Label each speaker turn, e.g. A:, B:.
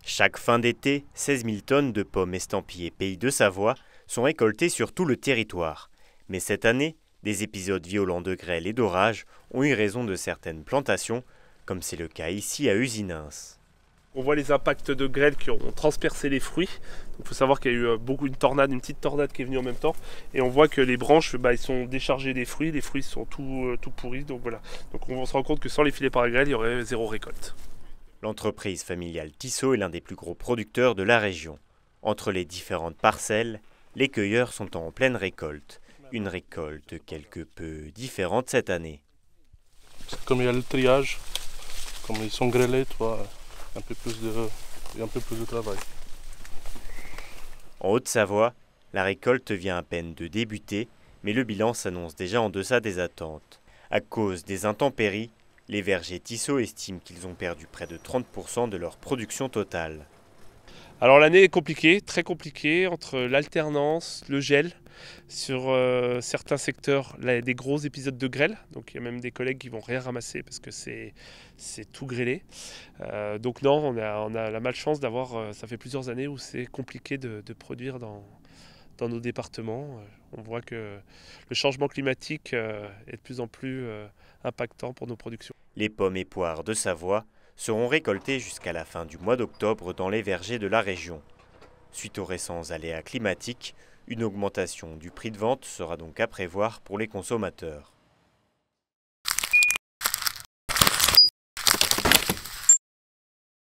A: Chaque fin d'été, 16 000 tonnes de pommes estampillées Pays de Savoie sont récoltées sur tout le territoire. Mais cette année, des épisodes violents de grêle et d'orage ont eu raison de certaines plantations, comme c'est le cas ici à Usinins.
B: On voit les impacts de grêle qui ont transpercé les fruits. Il faut savoir qu'il y a eu une petite tornade qui est venue en même temps. Et on voit que les branches, ils sont déchargées des fruits. Les fruits sont tout pourris. Donc voilà. Donc on se rend compte que sans les filets par la grêle, il y aurait zéro récolte.
A: L'entreprise familiale Tissot est l'un des plus gros producteurs de la région. Entre les différentes parcelles, les cueilleurs sont en pleine récolte. Une récolte quelque peu différente cette année.
C: Comme il y a le triage, comme ils sont grêlés, il y a un peu plus de travail.
A: En Haute-Savoie, la récolte vient à peine de débuter, mais le bilan s'annonce déjà en deçà des attentes. À cause des intempéries, les vergers Tissot estiment qu'ils ont perdu près de 30% de leur production totale.
B: Alors l'année est compliquée, très compliquée, entre l'alternance, le gel. Sur certains secteurs, là, il y a des gros épisodes de grêle. Donc il y a même des collègues qui vont rien ramasser parce que c'est tout grêlé. Donc non, on a la malchance d'avoir, ça fait plusieurs années où c'est compliqué de produire dans nos départements. On voit que le changement climatique est de plus en plus impactant pour nos productions.
A: Les pommes et poires de Savoie seront récoltées jusqu'à la fin du mois d'octobre dans les vergers de la région. Suite aux récents aléas climatiques, une augmentation du prix de vente sera donc à prévoir pour les consommateurs.